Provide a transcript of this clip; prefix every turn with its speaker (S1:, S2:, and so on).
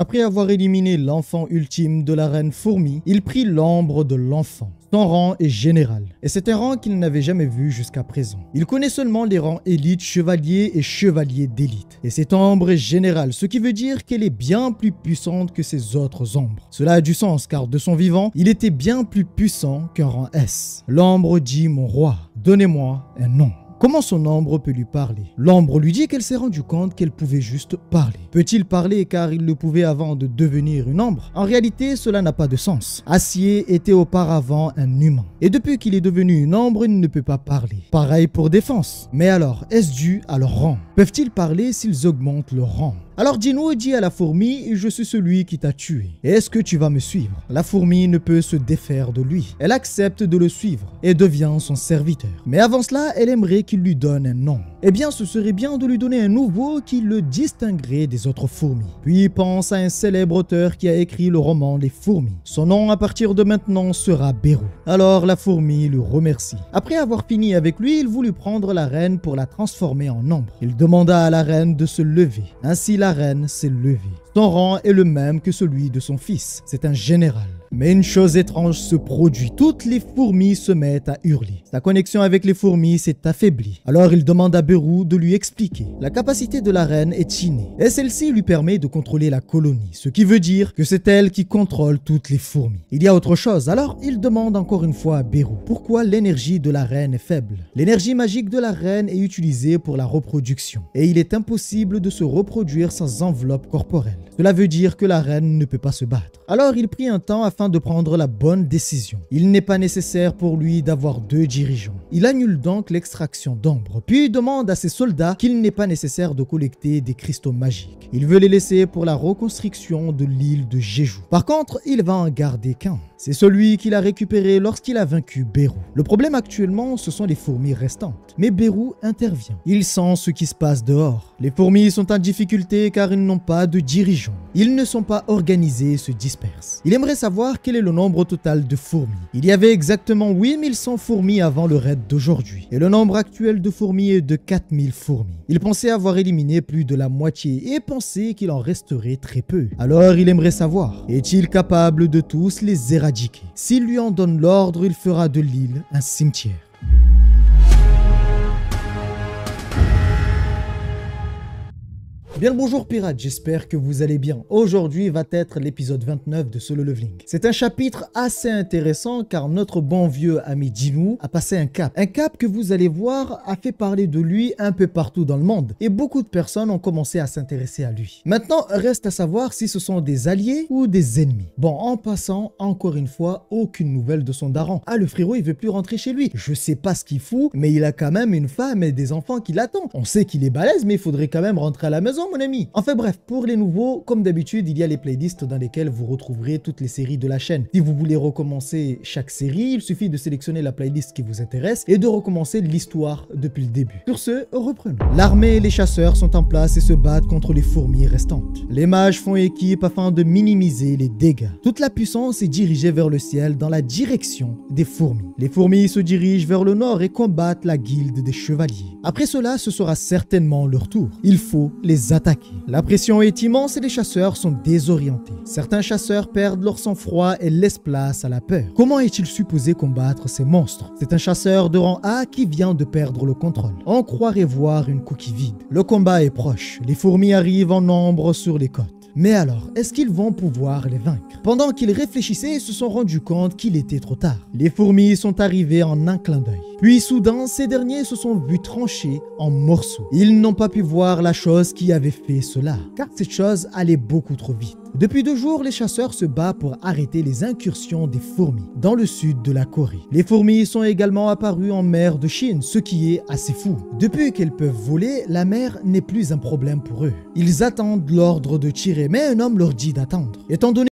S1: Après avoir éliminé l'enfant ultime de la reine fourmi, il prit l'ombre de l'enfant. Son rang est général, et c'est un rang qu'il n'avait jamais vu jusqu'à présent. Il connaît seulement les rangs élite, chevalier et chevalier d'élite. Et cette ombre est générale, ce qui veut dire qu'elle est bien plus puissante que ses autres ombres. Cela a du sens, car de son vivant, il était bien plus puissant qu'un rang S. L'ombre dit « Mon roi, donnez-moi un nom ». Comment son ombre peut lui parler? L'ombre lui dit qu'elle s'est rendue compte qu'elle pouvait juste parler. Peut-il parler car il le pouvait avant de devenir une ombre? En réalité, cela n'a pas de sens. Acier était auparavant un humain. Et depuis qu'il est devenu une ombre, il ne peut pas parler. Pareil pour Défense. Mais alors, est-ce dû à leur rang? Peuvent-ils parler s'ils augmentent leur rang? Alors Dino dit à la fourmi « Je suis celui qui t'a tué. Est-ce que tu vas me suivre ?» La fourmi ne peut se défaire de lui. Elle accepte de le suivre et devient son serviteur. Mais avant cela, elle aimerait qu'il lui donne un nom. Eh bien, ce serait bien de lui donner un nouveau qui le distinguerait des autres fourmis. Puis pense à un célèbre auteur qui a écrit le roman Les Fourmis. Son nom à partir de maintenant sera Bérou. Alors la fourmi le remercie. Après avoir fini avec lui, il voulut prendre la reine pour la transformer en ombre. Il demanda à la reine de se lever. Ainsi la reine s'est levée. Son rang est le même que celui de son fils. C'est un général. Mais une chose étrange se produit. Toutes les fourmis se mettent à hurler. Sa connexion avec les fourmis s'est affaiblie. Alors il demande à Bérou de lui expliquer. La capacité de la reine est innée. Et celle-ci lui permet de contrôler la colonie. Ce qui veut dire que c'est elle qui contrôle toutes les fourmis. Il y a autre chose. Alors il demande encore une fois à Bérou. Pourquoi l'énergie de la reine est faible? L'énergie magique de la reine est utilisée pour la reproduction. Et il est impossible de se reproduire sans enveloppe corporelle. Cela veut dire que la reine ne peut pas se battre. Alors il prit un temps afin de prendre la bonne décision. Il n'est pas nécessaire pour lui d'avoir 2 dirigeants. Il annule donc l'extraction d'ombre, puis demande à ses soldats qu'il n'est pas nécessaire de collecter des cristaux magiques. Il veut les laisser pour la reconstruction de l'île de Jeju. Par contre, il va en garder qu'un. C'est celui qu'il a récupéré lorsqu'il a vaincu Bérou. Le problème actuellement, ce sont les fourmis restantes. Mais Bérou intervient. Il sent ce qui se passe dehors. Les fourmis sont en difficulté car ils n'ont pas de dirigeants. Ils ne sont pas organisés et se dispersent. Il aimerait savoir quel est le nombre total de fourmis. Il y avait exactement 8100 fourmis avant le raid d'aujourd'hui. Et le nombre actuel de fourmis est de 4000 fourmis. Il pensait avoir éliminé plus de la moitié et pensait qu'il en resterait très peu. Alors il aimerait savoir, est-il capable de tous les éradiquer? S'il lui en donne l'ordre, il fera de l'île un cimetière. Bien le bonjour pirates, j'espère que vous allez bien. Aujourd'hui va être l'épisode 29 de Solo Leveling. C'est un chapitre assez intéressant car notre bon vieux ami Dino a passé un cap. Un cap que vous allez voir a fait parler de lui un peu partout dans le monde. Et beaucoup de personnes ont commencé à s'intéresser à lui. Maintenant, reste à savoir si ce sont des alliés ou des ennemis. Bon, en passant, encore une fois, aucune nouvelle de son daron. Ah, le frérot, il veut plus rentrer chez lui. Je sais pas ce qu'il fout, mais il a quand même une femme et des enfants qui l'attendent. On sait qu'il est balèze, mais il faudrait quand même rentrer à la maison, mon ami. Enfin bref, pour les nouveaux, comme d'habitude, il y a les playlists dans lesquelles vous retrouverez toutes les séries de la chaîne. Si vous voulez recommencer chaque série, il suffit de sélectionner la playlist qui vous intéresse et de recommencer l'histoire depuis le début. Sur ce, reprenons. L'armée et les chasseurs sont en place et se battent contre les fourmis restantes. Les mages font équipe afin de minimiser les dégâts. Toute la puissance est dirigée vers le ciel dans la direction des fourmis. Les fourmis se dirigent vers le nord et combattent la guilde des chevaliers. Après cela, ce sera certainement leur tour. Il faut les attaquer. La pression est immense et les chasseurs sont désorientés. Certains chasseurs perdent leur sang-froid et laissent place à la peur. Comment est-il supposé combattre ces monstres? C'est un chasseur de rang A qui vient de perdre le contrôle. On croirait voir une coquille vide. Le combat est proche. Les fourmis arrivent en nombre sur les côtes. Mais alors, est-ce qu'ils vont pouvoir les vaincre? Pendant qu'ils réfléchissaient, ils se sont rendus compte qu'il était trop tard. Les fourmis sont arrivées en un clin d'œil. Puis soudain, ces derniers se sont vus tranchés en morceaux. Ils n'ont pas pu voir la chose qui avait fait cela, car cette chose allait beaucoup trop vite. Depuis 2 jours, les chasseurs se battent pour arrêter les incursions des fourmis dans le sud de la Corée. Les fourmis sont également apparues en mer de Chine, ce qui est assez fou. Depuis qu'elles peuvent voler, la mer n'est plus un problème pour eux. Ils attendent l'ordre de tirer, mais un homme leur dit d'attendre. Étant donné